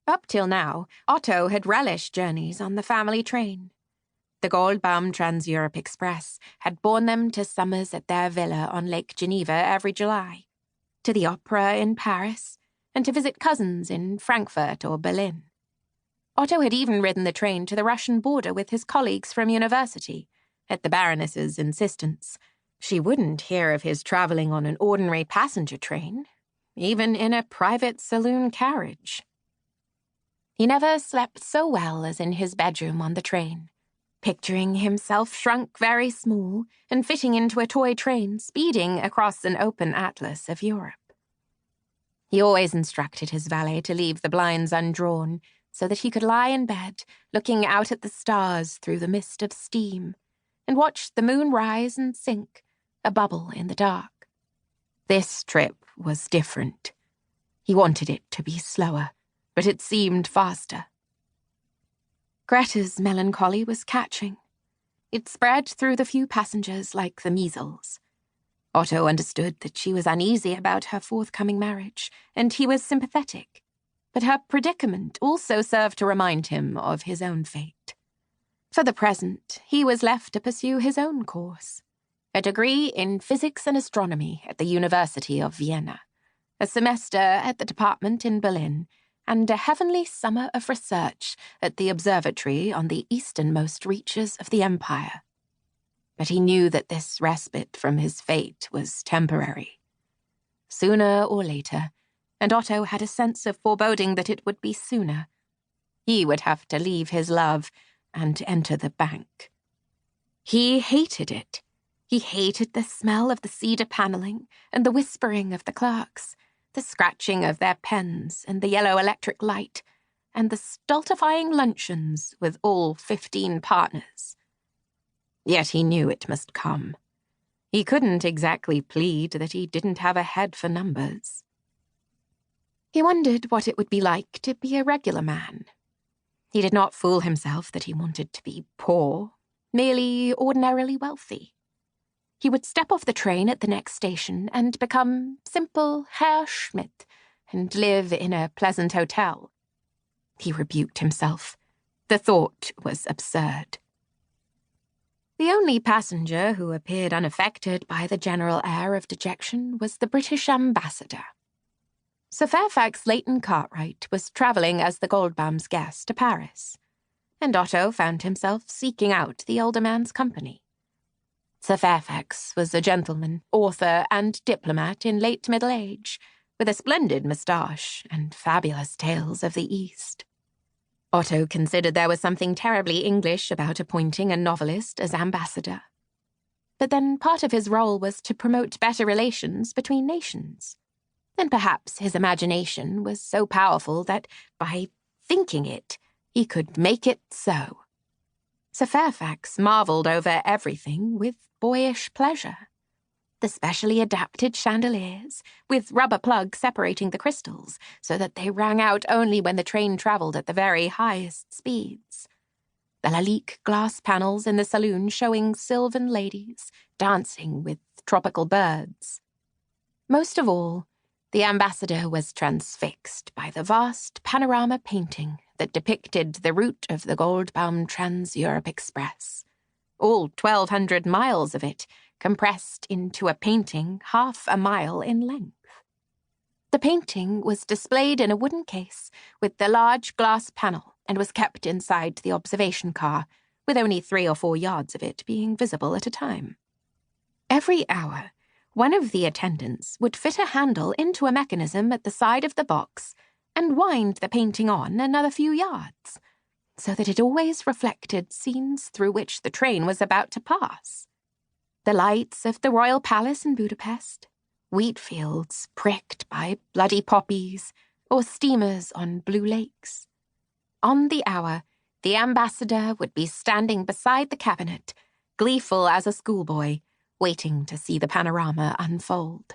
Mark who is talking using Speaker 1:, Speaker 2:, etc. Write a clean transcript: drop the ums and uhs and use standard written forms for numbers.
Speaker 1: Up till now, Otto had relished journeys on the family train. The Goldbaum Trans-Europe Express had borne them to summers at their villa on Lake Geneva every July, to the opera in Paris, and to visit cousins in Frankfurt or Berlin. Otto had even ridden the train to the Russian border with his colleagues from university, at the Baroness's insistence. She wouldn't hear of his travelling on an ordinary passenger train, even in a private saloon carriage. He never slept so well as in his bedroom on the train, picturing himself shrunk very small and fitting into a toy train speeding across an open atlas of Europe. He always instructed his valet to leave the blinds undrawn so that he could lie in bed looking out at the stars through the mist of steam and watch the moon rise and sink, a bubble in the dark. This trip was different. He wanted it to be slower, but it seemed faster. Greta's melancholy was catching. It spread through the few passengers like the measles. Otto understood that she was uneasy about her forthcoming marriage, and he was sympathetic. But her predicament also served to remind him of his own fate. For the present, he was left to pursue his own course. A degree in physics and astronomy at the University of Vienna, a semester at the department in Berlin, and a heavenly summer of research at the observatory on the easternmost reaches of the empire. But he knew that this respite from his fate was temporary. Sooner or later, and Otto had a sense of foreboding that it would be sooner, he would have to leave his love and enter the bank. He hated it. He hated the smell of the cedar paneling and the whispering of the clerks, the scratching of their pens and the yellow electric light, and the stultifying luncheons with all 15 partners. Yet he knew it must come. He couldn't exactly plead that he didn't have a head for numbers. He wondered what it would be like to be a regular man. He did not fool himself that he wanted to be poor, merely ordinarily wealthy. He would step off the train at the next station and become simple Herr Schmidt and live in a pleasant hotel. He rebuked himself. The thought was absurd. The only passenger who appeared unaffected by the general air of dejection was the British ambassador. Sir Fairfax Leighton Cartwright was travelling as the Goldbaums' guest to Paris, and Otto found himself seeking out the older man's company. Sir Fairfax was a gentleman, author, and diplomat in late middle age, with a splendid moustache and fabulous tales of the East. Otto considered there was something terribly English about appointing a novelist as ambassador. But then part of his role was to promote better relations between nations. And perhaps his imagination was so powerful that, by thinking it, he could make it so. Sir Fairfax marvelled over everything with boyish pleasure. The specially adapted chandeliers, with rubber plugs separating the crystals so that they rang out only when the train travelled at the very highest speeds. The Lalique glass panels in the saloon showing sylvan ladies dancing with tropical birds. Most of all, the ambassador was transfixed by the vast panorama painting that depicted the route of the Goldbaum Trans-Europe Express, all 1,200 miles of it compressed into a painting half a mile in length. The painting was displayed in a wooden case with the large glass panel and was kept inside the observation car, with only 3 or 4 yards of it being visible at a time. Every hour, one of the attendants would fit a handle into a mechanism at the side of the box and wind the painting on another few yards, so that it always reflected scenes through which the train was about to pass. The lights of the royal palace in Budapest, wheat fields pricked by bloody poppies, or steamers on blue lakes. On the hour, the ambassador would be standing beside the cabinet, gleeful as a schoolboy, waiting to see the panorama unfold.